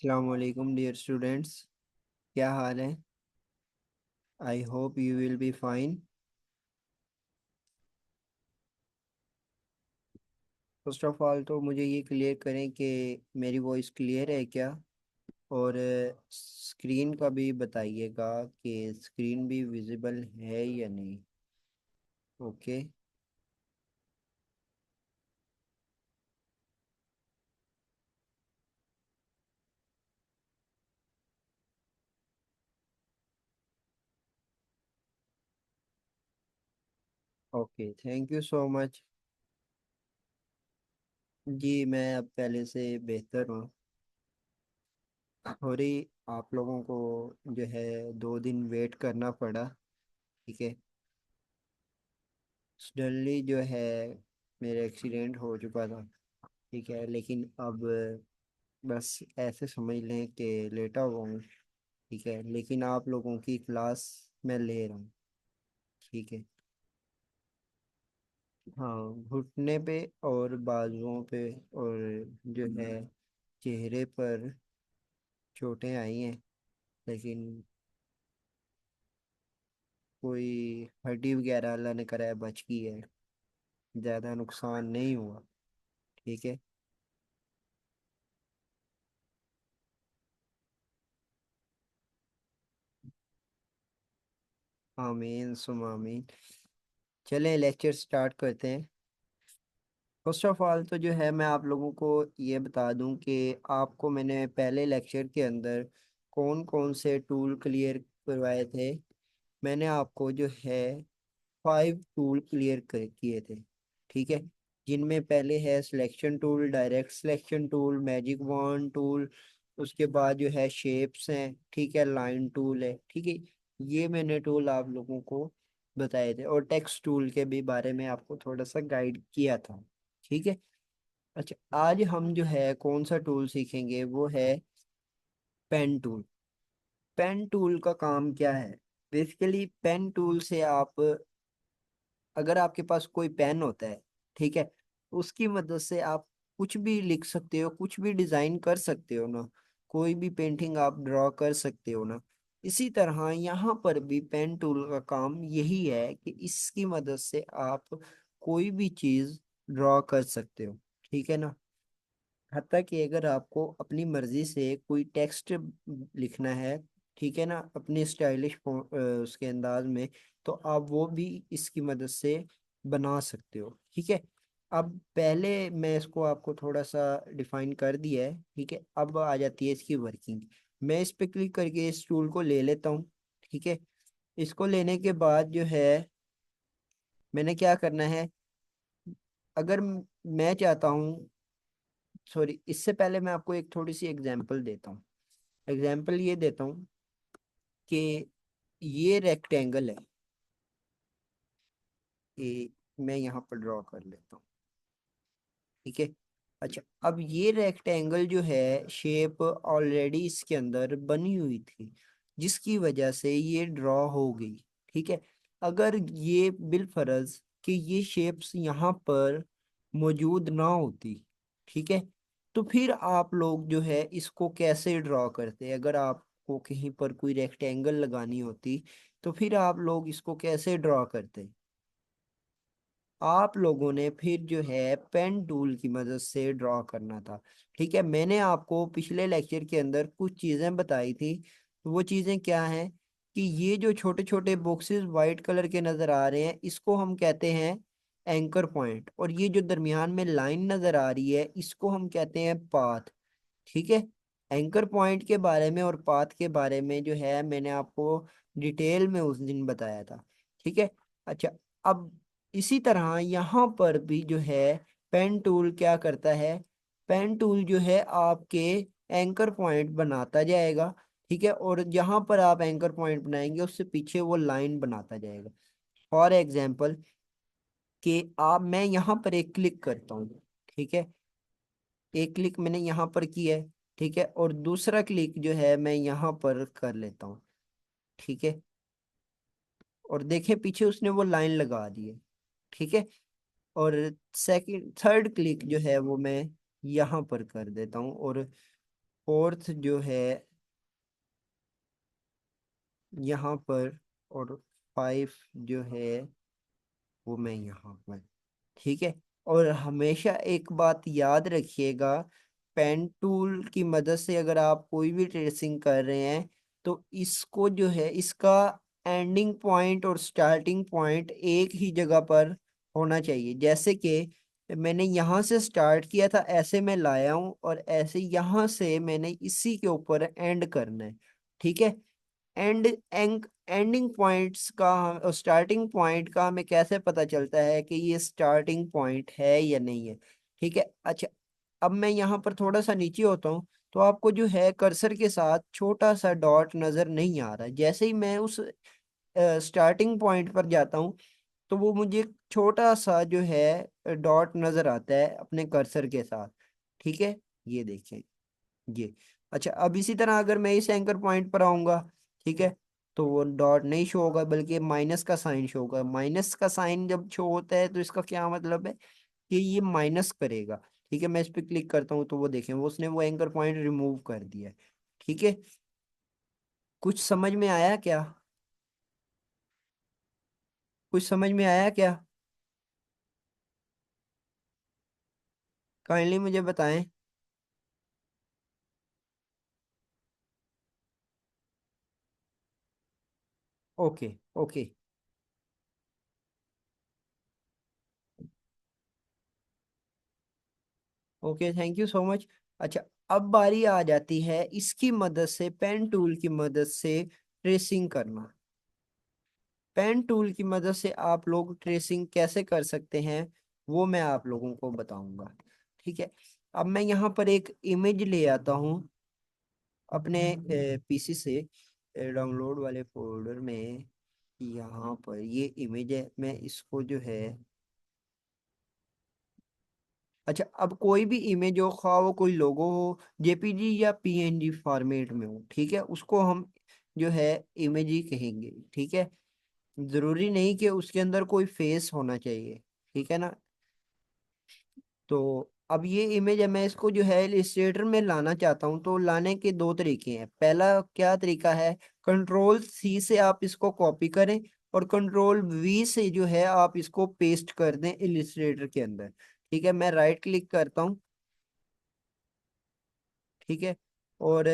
Assalamualaikum dear students, क्या हाल है? I hope you will be fine. First of all तो मुझे ये क्लियर करें कि मेरी वॉइस क्लियर है क्या? और स्क्रीन का भी बताइएगा कि स्क्रीन भी विजिबल है या नहीं। Okay. Okay, thank you so much. जी मैं अब पहले से बेहतर हूँ। सॉरी, आप लोगों को जो है 2 दिन वेट करना पड़ा। ठीक है। सडनली जो है मेरा एक्सीडेंट हो चुका था। ठीक है, लेकिन अब बस ऐसे समझ लें कि लेटा हुआ हूँ। ठीक है, लेकिन आप लोगों की क्लास मैं ले रहा हूँ। ठीक है। हाँ, घुटने पे और बाजुओं पे और जो है चेहरे पर चोटें आई हैं, लेकिन कोई हड्डी वगैरह अल्लाह ने कराया बच गई है। ज़्यादा नुकसान नहीं हुआ। ठीक है। आमीन सुम आमीन। चलें लेक्चर स्टार्ट करते हैं। फर्स्ट ऑफ ऑल तो जो है मैं आप लोगों को ये बता दूं कि आपको मैंने पहले लेक्चर के अंदर कौन कौन से टूल क्लियर करवाए थे। मैंने आपको जो है 5 टूल क्लियर कर किए थे। ठीक है। जिनमें पहले है selection tool, direct selection tool, magic wand tool. उसके बाद जो है शेप्स हैं। ठीक है, लाइन टूल है। ठीक है। ये मैंने टूल आप लोगों को बताए थे, और टेक्स्ट टूल के भी बारे में आपको थोड़ा सा गाइड किया था। ठीक है। अच्छा, आज हम जो है कौन सा टूल सीखेंगे वो है पेन टूल। पेन टूल का काम क्या है? बेसिकली पेन टूल से आप, अगर आपके पास कोई पेन होता है, ठीक है, उसकी मदद से आप कुछ भी लिख सकते हो, कुछ भी डिजाइन कर सकते हो ना। कोई भी पेंटिंग आप ड्रॉ कर सकते हो ना। इसी तरह यहाँ पर भी पेन टूल का काम यही है कि इसकी मदद से आप कोई भी चीज ड्रॉ कर सकते हो। ठीक है ना। हत्ता कि अगर आपको अपनी मर्जी से कोई टेक्स्ट लिखना है, ठीक है ना, अपनी स्टाइलिश उसके अंदाज में, तो आप वो भी इसकी मदद से बना सकते हो। ठीक है। अब पहले मैं इसको आपको थोड़ा सा डिफाइन कर दिया है। ठीक है, अब आ जाती है इसकी वर्किंग। मैं इस पे क्लिक करके इस टूल को ले लेता हूँ। ठीक है। इसको लेने के बाद जो है मैंने क्या करना है, अगर मैं चाहता हूँ, सॉरी, इससे पहले मैं आपको एक थोड़ी सी एग्जांपल देता हूँ। एग्जांपल ये देता हूँ कि ये रेक्टेंगल है। ये मैं यहाँ पर ड्रॉ कर लेता हूँ। ठीक है। अच्छा, अब ये रेक्टेंगल जो है शेप ऑलरेडी इसके अंदर बनी हुई थी, जिसकी वजह से ये ड्रॉ हो गई। ठीक है। अगर ये बिलफरज कि ये शेप्स यहाँ पर मौजूद ना होती, ठीक है, तो फिर आप लोग जो है इसको कैसे ड्रॉ करते? अगर आपको कहीं पर कोई रेक्टेंगल लगानी होती, तो फिर आप लोग इसको कैसे ड्रॉ करते? आप लोगों ने फिर जो है पेन टूल की मदद से ड्रॉ करना था। ठीक है। मैंने आपको पिछले लेक्चर के अंदर कुछ चीजें बताई थी। वो चीजें क्या हैं कि ये जो छोटे छोटे बॉक्सेस वाइट कलर के नजर आ रहे हैं, इसको हम कहते हैं एंकर पॉइंट, और ये जो दरमियान में लाइन नजर आ रही है, इसको हम कहते हैं पाथ। ठीक है। एंकर पॉइंट के बारे में और पाथ के बारे में जो है मैंने आपको डिटेल में उस दिन बताया था। ठीक है। अच्छा, अब इसी तरह यहाँ पर भी जो है पेन टूल क्या करता है? पेन टूल जो है आपके एंकर पॉइंट बनाता जाएगा। ठीक है, और जहाँ पर आप एंकर पॉइंट बनाएंगे उससे पीछे वो लाइन बनाता जाएगा। फॉर एग्जाम्पल कि आप, मैं यहाँ पर एक क्लिक करता हूँ। ठीक है। एक क्लिक मैंने यहाँ पर किया है। ठीक है, और दूसरा क्लिक जो है मैं यहाँ पर कर लेता हूँ। ठीक है, और देखें पीछे उसने वो लाइन लगा दी है। ठीक है, और सेकंड थर्ड क्लिक जो है वो मैं यहाँ पर कर देता हूँ, और फोर्थ जो है यहाँ पर, और फाइव जो है वो मैं यहाँ पर। ठीक है। और हमेशा एक बात याद रखिएगा, पेन टूल की मदद से अगर आप कोई भी ट्रेसिंग कर रहे हैं तो इसको जो है, इसका एंडिंग पॉइंट और स्टार्टिंग पॉइंट एक ही जगह पर होना चाहिए। जैसे कि मैंने यहाँ से स्टार्ट किया था, ऐसे मैं लाया हूँ, और ऐसे यहाँ से मैंने इसी के ऊपर एंड करना है। ठीक है। एंड एंडिंग पॉइंट्स का और स्टार्टिंग पॉइंट का हमें कैसे पता चलता है कि ये स्टार्टिंग पॉइंट है या नहीं है? ठीक है। अच्छा, अब मैं यहाँ पर थोड़ा सा नीचे होता हूँ, तो आपको जो है कर्सर के साथ छोटा सा डॉट नजर नहीं आ रहा। जैसे ही मैं उस स्टार्टिंग पॉइंट पर जाता हूँ, तो वो मुझे छोटा सा जो है डॉट नजर आता है अपने कर्सर के साथ। ठीक है, ये देखें, ये। अच्छा, अब इसी तरह अगर मैं इस एंकर पॉइंट पर आऊंगा, ठीक है, तो वो डॉट नहीं शो होगा, बल्कि माइनस का साइन शो होगा। माइनस का साइन जब शो होता है तो इसका क्या मतलब है कि ये माइनस करेगा। ठीक है, मैं इस पे क्लिक करता हूँ तो वो देखें, वो उसने वो एंकर पॉइंट रिमूव कर दिया है। ठीक है, कुछ समझ में आया क्या? कुछ समझ में आया क्या? काइंडली मुझे बताएं। Okay, okay, okay, thank you so much. अच्छा, अब बारी आ जाती है इसकी मदद से, पेन टूल की मदद से ट्रेसिंग करना। पेन टूल की मदद से आप लोग ट्रेसिंग कैसे कर सकते हैं वो मैं आप लोगों को बताऊंगा। ठीक है। अब मैं यहाँ पर एक इमेज ले आता हूँ अपने पीसी से, डाउनलोड वाले फोल्डर में। यहाँ पर ये इमेज है, मैं इसको जो है, अच्छा, अब कोई भी इमेज हो, खा वो कोई लोगो हो, जेपीजी या पीएनजी फॉर्मेट में हो, ठीक है, उसको हम जो है इमेज ही कहेंगे। ठीक है। जरूरी नहीं कि उसके अंदर कोई फेस होना चाहिए। ठीक है ना? तो अब ये इमेज है, मैं इसको जो है इलिस्ट्रेटर में लाना चाहता हूँ। तो लाने के दो तरीके हैं। पहला क्या तरीका है, कंट्रोल सी से आप इसको कॉपी करें, और कंट्रोल वी से जो है आप इसको पेस्ट कर दें इलिस्ट्रेटर के अंदर। ठीक है, मैं राइट क्लिक करता हूँ। ठीक है। और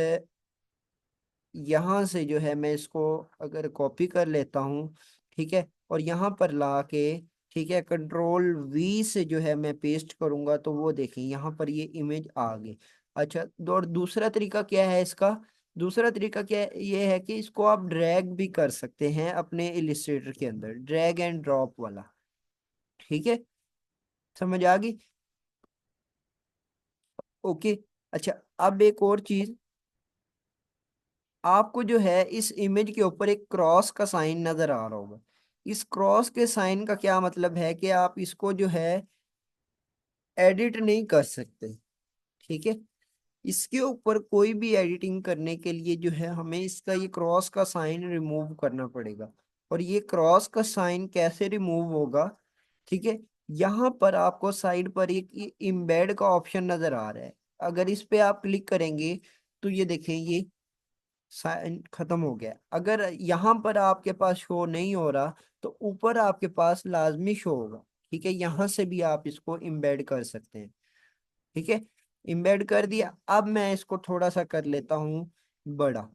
यहाँ से जो है मैं इसको अगर कॉपी कर लेता हूँ, ठीक है, और यहाँ पर ला के, ठीक है, कंट्रोल वी से जो है मैं पेस्ट करूंगा, तो वो देखें यहाँ पर ये इमेज आ गई। अच्छा, और दूसरा तरीका क्या है इसका? दूसरा तरीका क्या है, ये है कि इसको आप ड्रैग भी कर सकते हैं अपने इलिस्ट्रेटर के अंदर, ड्रैग एंड ड्रॉप वाला। ठीक है, समझ आ गई? ओके। अच्छा, अब एक और चीज, आपको जो है इस इमेज के ऊपर एक क्रॉस का साइन नजर आ रहा होगा। इस क्रॉस के साइन का क्या मतलब है कि आप इसको जो है एडिट नहीं कर सकते। ठीक है, इसके ऊपर कोई भी एडिटिंग करने के लिए जो है हमें इसका ये क्रॉस का साइन रिमूव करना पड़ेगा। और ये क्रॉस का साइन कैसे रिमूव होगा? ठीक है, यहाँ पर आपको साइड पर एक इम्बेड का ऑप्शन नजर आ रहा है। अगर इस पे आप क्लिक करेंगे तो ये देखें, ये साइन खत्म हो गया। अगर यहाँ पर आपके पास शो नहीं हो रहा, तो ऊपर आपके पास लाजमी शो होगा। ठीक है, यहाँ से भी आप इसको इम्बेड कर सकते हैं। ठीक है, इम्बेड कर दिया। अब मैं इसको थोड़ा सा कर लेता हूँ बड़ा,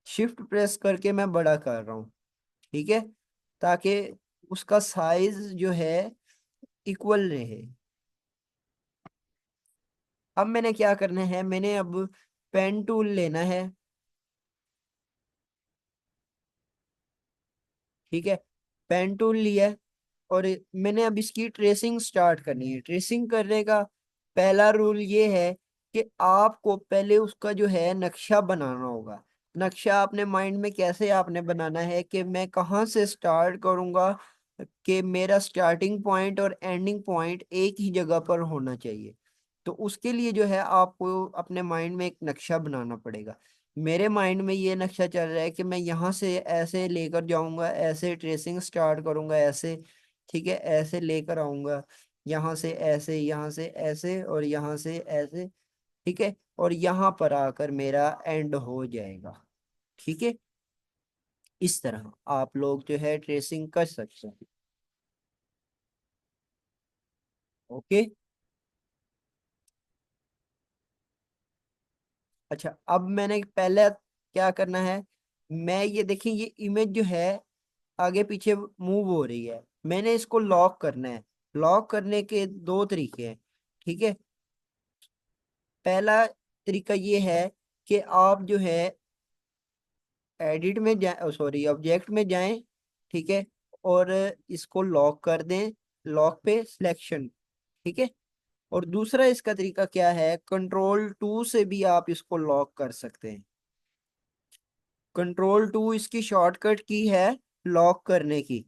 शिफ्ट प्रेस करके मैं बड़ा कर रहा हूँ। ठीक है, ताकि उसका साइज जो है इक्वल रहे। अब मैंने क्या करना है, मैंने अब पेन टूल लेना है। ठीक है, पेन टूल लिया है, और मैंने अब इसकी ट्रेसिंग स्टार्ट करनी है। ट्रेसिंग करने का पहला रूल ये है कि आपको पहले उसका जो है नक्शा बनाना होगा। नक्शा आपने माइंड में कैसे आपने बनाना है कि मैं कहाँ से स्टार्ट करूंगा, कि मेरा स्टार्टिंग पॉइंट और एंडिंग पॉइंट एक ही जगह पर होना चाहिए। तो उसके लिए जो है आपको अपने माइंड में एक नक्शा बनाना पड़ेगा। मेरे माइंड में ये नक्शा चल रहा है कि मैं यहाँ से ऐसे लेकर जाऊंगा, ऐसे ट्रेसिंग स्टार्ट करूंगा, ऐसे, ठीक है, ऐसे लेकर आऊंगा, यहाँ से ऐसे, यहाँ से ऐसे, और यहाँ से ऐसे, ठीक है, और यहाँ पर आकर मेरा एंड हो जाएगा। ठीक है, इस तरह आप लोग जो है ट्रेसिंग कर सकते हैं। ओके। अच्छा, अब मैंने पहले क्या करना है, मैं ये देखिए ये इमेज जो है आगे पीछे मूव हो रही है, मैंने इसको लॉक करना है। लॉक करने के दो तरीके हैं। ठीक है, पहला तरीका ये है कि आप जो है एडिट में जाए, सॉरी ऑब्जेक्ट में जाएं। ठीक है, और इसको लॉक कर दें, लॉक पे सिलेक्शन। ठीक है, और दूसरा इसका तरीका क्या है, कंट्रोल 2 से भी आप इसको लॉक कर सकते हैं। कंट्रोल 2 इसकी शॉर्टकट की है लॉक करने की।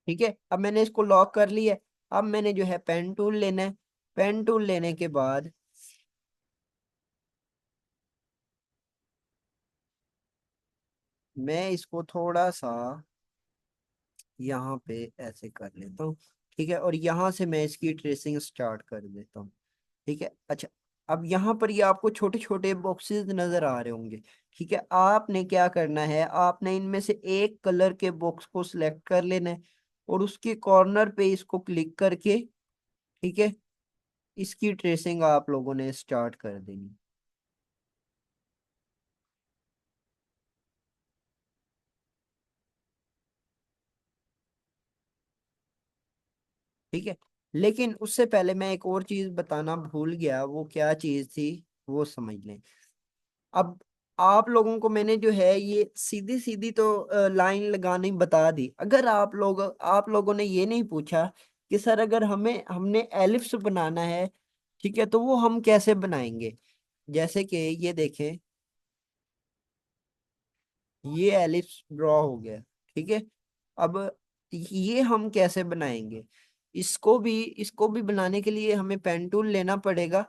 ठीक है, अब मैंने इसको लॉक कर लिया है। अब मैंने जो है पेन टूल लेना है। पेन टूल लेने के बाद मैं इसको थोड़ा सा यहाँ पे ऐसे कर लेता हूँ। ठीक है, और यहाँ से मैं इसकी ट्रेसिंग स्टार्ट कर देता हूँ। ठीक है, अच्छा, अब यहाँ पर ये आपको छोटे छोटे बॉक्सेस नजर आ रहे होंगे। ठीक है, आपने क्या करना है, आपने इनमें से एक कलर के बॉक्स को सिलेक्ट कर लेना है, और उसके कॉर्नर पे इसको क्लिक करके, ठीक है, इसकी ट्रेसिंग आप लोगों ने स्टार्ट कर देनी। ठीक है, लेकिन उससे पहले मैं एक और चीज बताना भूल गया, वो क्या चीज थी, वो समझ लें। अब आप लोगों को मैंने जो है ये सीधी सीधी तो लाइन लगानी बता दी। अगर आप लोगों ने ये नहीं पूछा कि सर अगर हमने एलिप्स बनाना है, ठीक है, तो वो हम कैसे बनाएंगे। जैसे कि ये देखें, ये एलिप्स ड्रॉ हो गया। ठीक है, अब ये हम कैसे बनाएंगे, इसको भी बनाने के लिए हमें पेन टूल लेना पड़ेगा।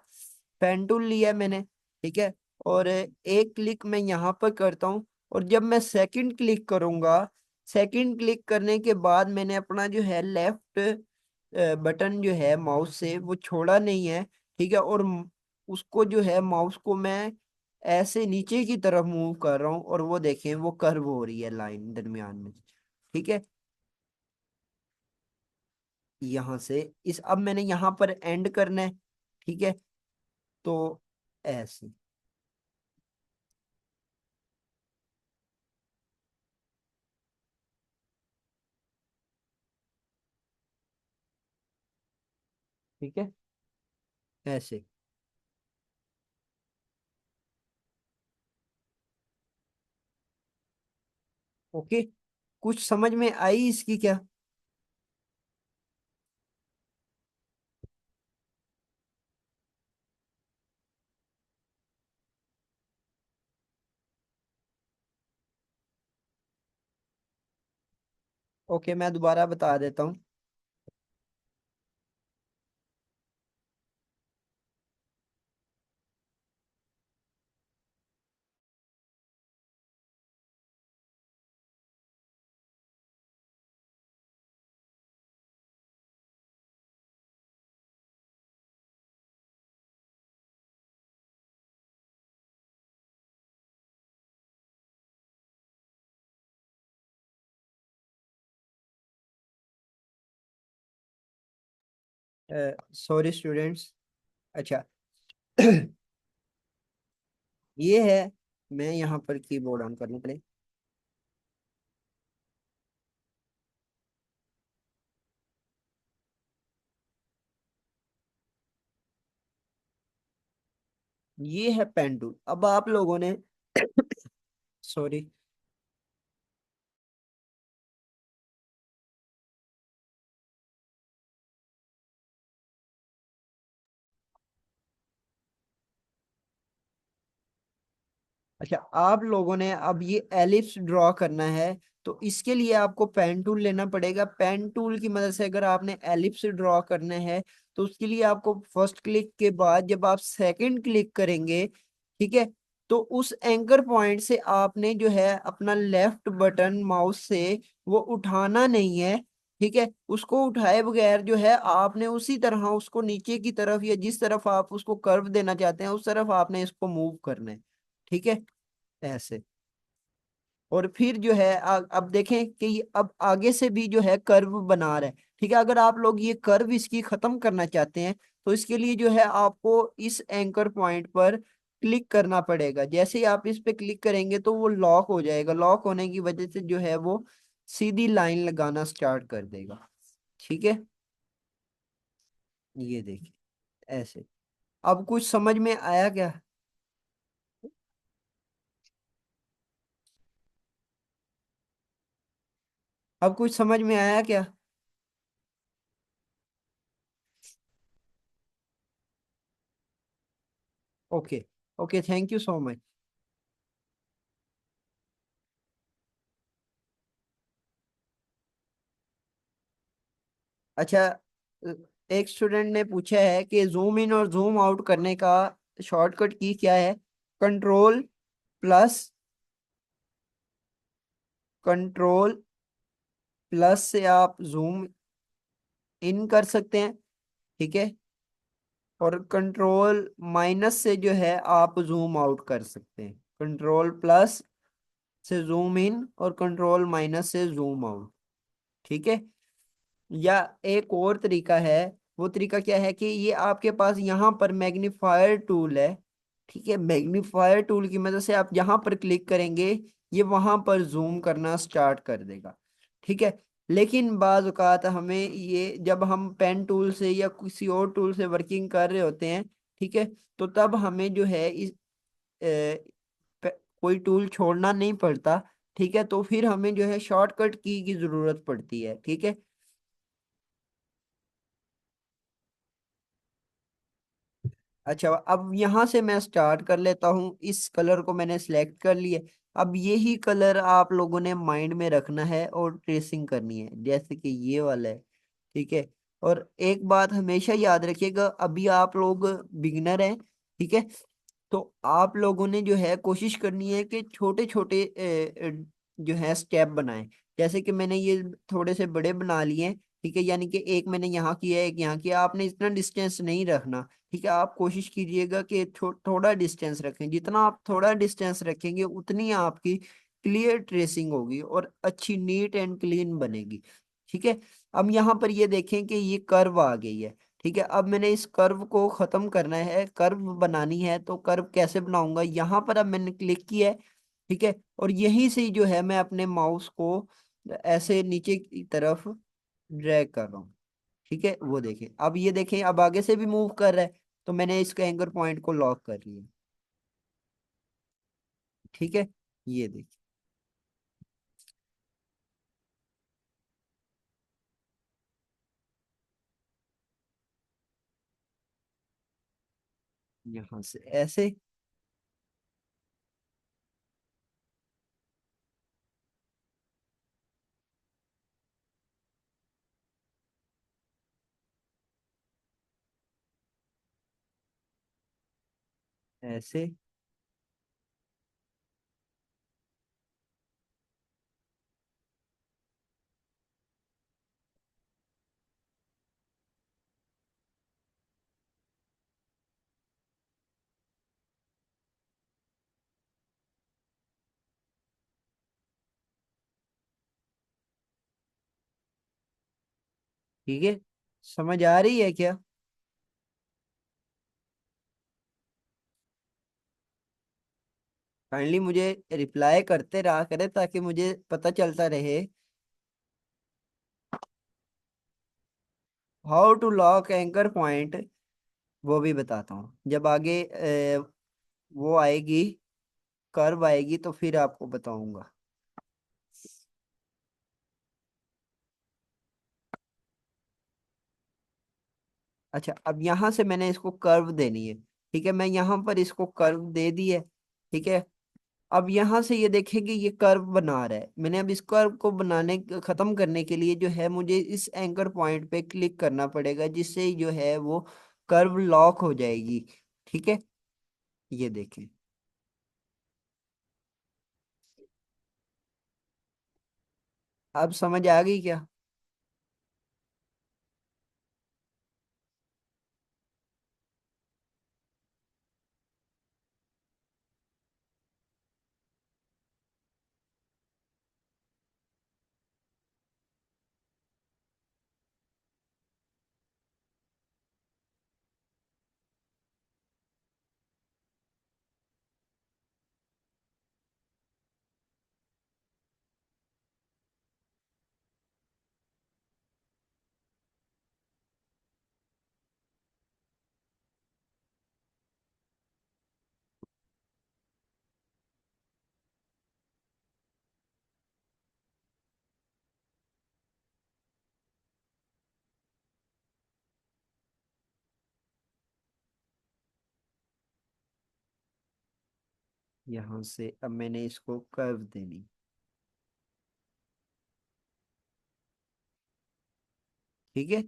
पेन टूल लिया मैंने। ठीक है, और एक क्लिक मैं यहाँ पर करता हूँ, और जब मैं सेकंड क्लिक करूंगा, सेकंड क्लिक करने के बाद मैंने अपना जो है लेफ्ट बटन जो है माउस से वो छोड़ा नहीं है। ठीक है, और उसको जो है माउस को मैं ऐसे नीचे की तरफ मूव कर रहा हूँ, और वो देखें वो कर्व हो रही है लाइन दरमियान में। ठीक है, यहाँ से इस अब मैंने यहाँ पर एंड करना है। ठीक है, तो ऐसे। ठीक है, ऐसे। ओके, कुछ समझ में आई इसकी क्या। ओके, मैं दोबारा बता देता हूँ। Sorry students. अच्छा, ये है, मैं यहाँ पर कीबोर्ड ऑन करने के लिए, ये है पेन टूल। अब आप लोगों ने सॉरी। अच्छा, आप लोगों ने अब ये एलिप्स ड्रॉ करना है, तो इसके लिए आपको पेन टूल लेना पड़ेगा। पेन टूल की मदद से अगर आपने एलिप्स ड्रॉ करने हैं, तो उसके लिए आपको फर्स्ट क्लिक के बाद जब आप सेकंड क्लिक करेंगे, ठीक है, तो उस एंकर पॉइंट से आपने जो है अपना लेफ्ट बटन माउस से वो उठाना नहीं है। ठीक है, उसको उठाए बगैर जो है आपने उसी तरह उसको नीचे की तरफ या जिस तरफ आप उसको कर्व देना चाहते हैं उस तरफ आपने इसको मूव करना है। ठीक है, ऐसे। और फिर जो है अब देखें कि अब आगे से भी जो है कर्व बना रहा है। ठीक है, अगर आप लोग ये कर्व इसकी खत्म करना चाहते हैं तो इसके लिए जो है आपको इस एंकर पॉइंट पर क्लिक करना पड़ेगा। जैसे ही आप इस पे क्लिक करेंगे तो वो लॉक हो जाएगा। लॉक होने की वजह से जो है वो सीधी लाइन लगाना स्टार्ट कर देगा। ठीक है, ये देखिए ऐसे। अब कुछ समझ में आया क्या? अब कुछ समझ में आया क्या? Okay. Okay, thank you so much. अच्छा, एक स्टूडेंट ने पूछा है कि जूम इन और जूम आउट करने का शॉर्टकट की क्या है। कंट्रोल प्लस, कंट्रोल प्लस से आप जूम इन कर सकते हैं। ठीक है, और कंट्रोल माइनस से जो है आप जूम आउट कर सकते हैं। कंट्रोल प्लस से जूम इन और कंट्रोल माइनस से जूम आउट। ठीक है, या एक और तरीका है। वो तरीका क्या है कि ये आपके पास यहाँ पर मैग्नीफायर टूल है। ठीक है, मैग्नीफायर टूल की मदद से आप यहाँ पर क्लिक करेंगे, ये वहां पर जूम करना स्टार्ट कर देगा। ठीक है, लेकिन बाज औकात हमें ये जब हम पेन टूल से या किसी और टूल से वर्किंग कर रहे होते हैं, ठीक है, तो तब हमें जो है कोई टूल छोड़ना नहीं पड़ता। ठीक है, तो फिर हमें जो है शॉर्टकट की जरूरत पड़ती है। ठीक है। अच्छा, अब यहाँ से मैं स्टार्ट कर लेता हूँ। इस कलर को मैंने सिलेक्ट कर लिया। अब यही कलर आप लोगों ने माइंड में रखना है और ट्रेसिंग करनी है, जैसे कि ये वाला है। ठीक है, और एक बात हमेशा याद रखिएगा, अभी आप लोग बिगिनर हैं। ठीक है, तो आप लोगों ने जो है कोशिश करनी है कि छोटे छोटे जो है स्टेप बनाएं। जैसे कि मैंने ये थोड़े से बड़े बना लिए हैं। ठीक है, यानी कि एक मैंने यहाँ किया, एक यहाँ किया। आपने इतना डिस्टेंस नहीं रखना। ठीक है, आप कोशिश कीजिएगा कि थोड़ा डिस्टेंस रखें। जितना आप थोड़ा डिस्टेंस रखेंगे उतनी आपकी क्लियर ट्रेसिंग होगी और अच्छी नीट एंड क्लीन बनेगी। ठीक है, अब यहाँ पर ये देखें कि ये कर्व आ गई है। ठीक है, अब मैंने इस कर्व को खत्म करना है, कर्व बनानी है। तो कर्व कैसे बनाऊंगा, यहाँ पर अब मैंने क्लिक किया है। ठीक है, और यहीं से ही जो है मैं अपने माउस को ऐसे नीचे की तरफ ड्रैग कर रहा हूँ। ठीक है, वो देखें, अब ये देखें, अब आगे से भी मूव कर रहा है। तो मैंने इसके एंकर पॉइंट को लॉक कर लिया। ठीक है, ये देखिए। यहाँ से ऐसे, ऐसे। ठीक है, समझ आ रही है क्या? काइंडली मुझे रिप्लाई करते रहा करें ताकि मुझे पता चलता रहे। How to lock anchor point वो भी बताता हूँ जब आगे वो आएगी, कर्व आएगी तो फिर आपको बताऊंगा। अच्छा, अब यहाँ से मैंने इसको कर्व देनी है। ठीक है, मैं यहाँ पर इसको कर्व दे दी है। ठीक है, अब यहाँ से ये देखें कि ये कर्व बना रहा है, मैंने अब इस कर्व को खत्म करने के लिए जो है मुझे इस एंकर पॉइंट पे क्लिक करना पड़ेगा, जिससे जो है वो कर्व लॉक हो जाएगी। ठीक है, ये देखें। अब समझ आ गई क्या? यहाँ से अब मैंने इसको कर्व देनी। ठीक है।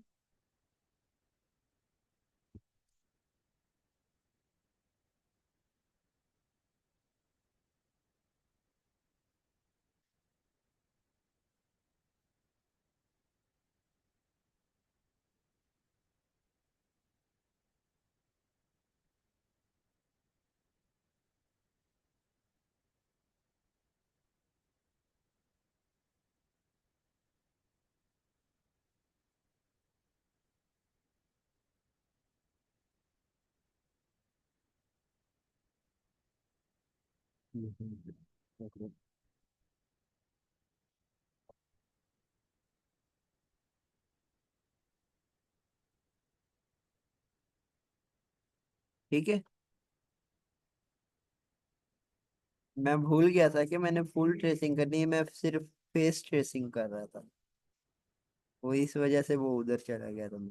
ठीक है, मैं भूल गया था कि मैंने फुल ट्रेसिंग करनी है, मैं सिर्फ फेस ट्रेसिंग कर रहा था, वो इस वजह से वो उधर चला गया था।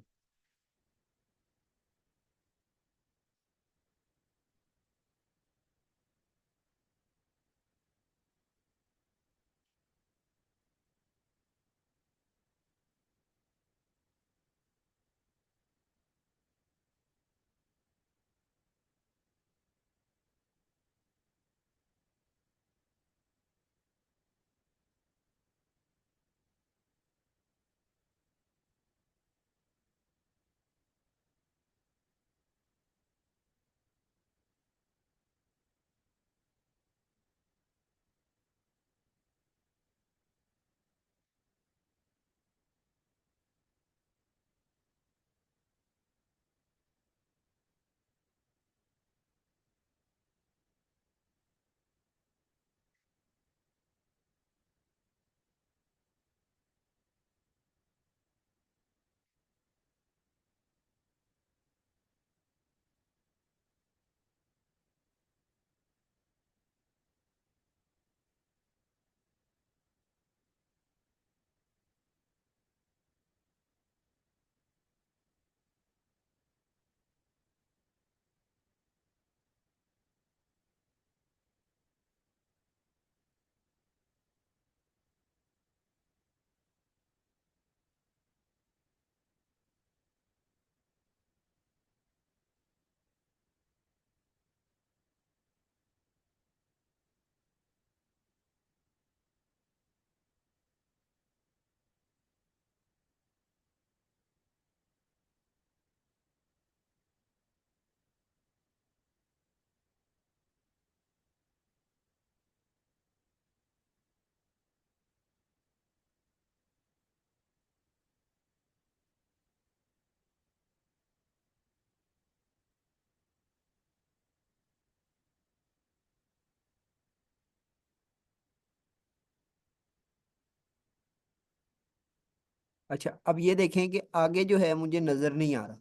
अच्छा, अब ये देखें कि आगे जो है मुझे नजर नहीं आ रहा।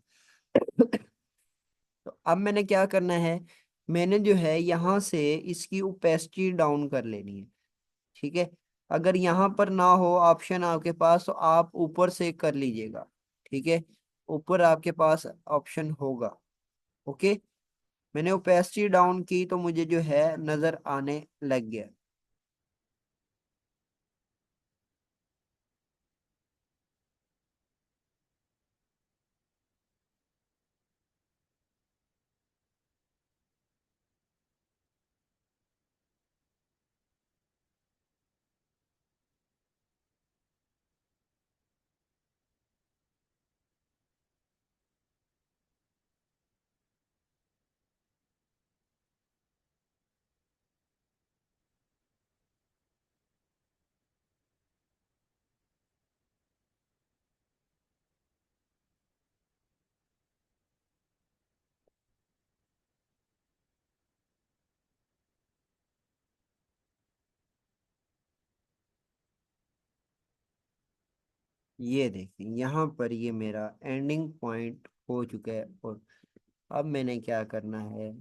तो अब मैंने क्या करना है, मैंने जो है यहाँ से इसकी ओपेसिटी डाउन कर लेनी है। ठीक है, अगर यहाँ पर ना हो ऑप्शन आपके पास, तो आप ऊपर से कर लीजिएगा। ठीक है, ऊपर आपके पास ऑप्शन होगा। ओके, मैंने ओपेसिटी डाउन की तो मुझे जो है नजर आने लग गया। ये देखिए यहाँ पर ये मेरा एंडिंग पॉइंट हो चुका है। और अब मैंने क्या करना है,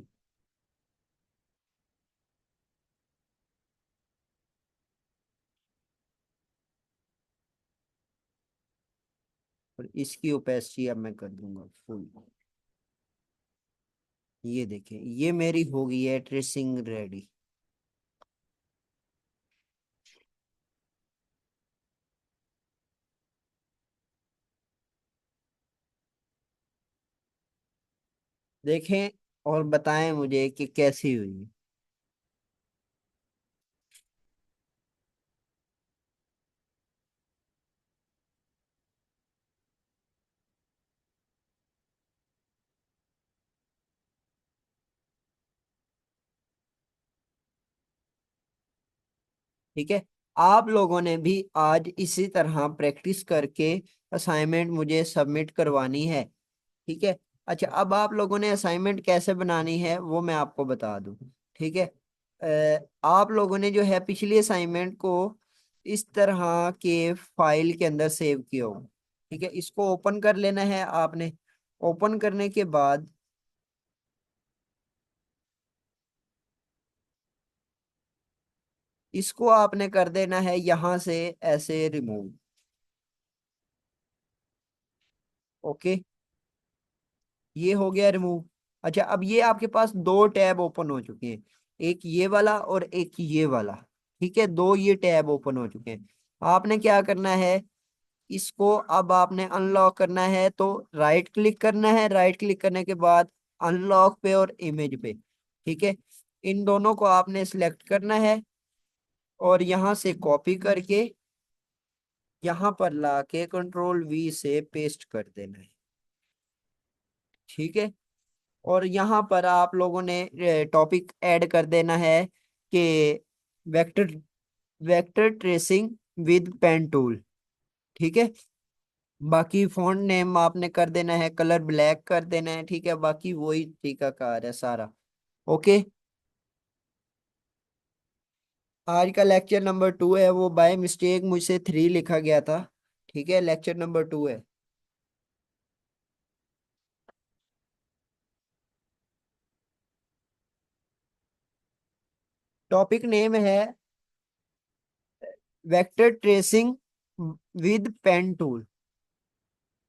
और इसकी ओपेसिटी अब मैं कर दूंगा फुल। ये देखिए ये मेरी हो गई है ट्रेसिंग रेडी। देखें और बताएं मुझे कि कैसी हुई। ठीक है, आप लोगों ने भी आज इसी तरह प्रैक्टिस करके असाइनमेंट मुझे सबमिट करवानी है। ठीक है। अच्छा, अब आप लोगों ने असाइनमेंट कैसे बनानी है वो मैं आपको बता दूं। ठीक है। आप लोगों ने जो है पिछली असाइनमेंट को इस तरह के फाइल के अंदर सेव किया हो। ठीक है, इसको ओपन कर लेना है आपने। ओपन करने के बाद इसको आपने कर देना है यहाँ से ऐसे रिमूव। ओके, ये हो गया रिमूव। अच्छा, अब ये आपके पास दो टैब ओपन हो चुके हैं, एक ये वाला और एक ये वाला। ठीक है, दो ये टैब ओपन हो चुके हैं। आपने क्या करना है, इसको अब आपने अनलॉक करना है तो राइट क्लिक करना है। राइट क्लिक करने के बाद अनलॉक पे और इमेज पे। ठीक है, इन दोनों को आपने सिलेक्ट करना है और यहाँ से कॉपी करके यहाँ पर लाके कंट्रोल V से पेस्ट कर देना है। ठीक है, और यहाँ पर आप लोगों ने टॉपिक ऐड कर देना है कि vector vector tracing with pen tool. ठीक है, बाकी फॉन्ट नेम आपने कर देना है, कलर ब्लैक कर देना है। ठीक है, बाकी वही तरीकाकार है सारा। ओके, आज का लेक्चर नंबर 2 है, वो बाय मिस्टेक मुझसे 3 लिखा गया था। ठीक है, लेक्चर नंबर 2 है। टॉपिक नेम है vector tracing with pen tool.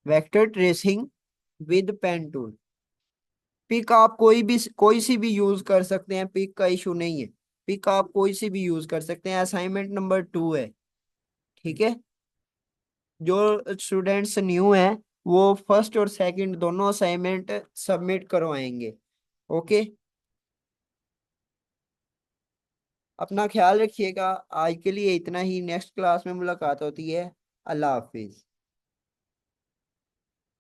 Vector tracing with pen tool. Pick आप कोई सी भी यूज कर सकते हैं, पिक का इशू नहीं है। पिक आप कोई सी भी यूज कर सकते हैं। असाइनमेंट नंबर 2 है। ठीक है, जो स्टूडेंट्स न्यू हैं वो फर्स्ट और सेकंड दोनों असाइनमेंट सबमिट करवाएंगे। ओके, अपना ख्याल रखिएगा। आज के लिए इतना ही, नेक्स्ट क्लास में मुलाकात होती है। अल्लाह हाफिज।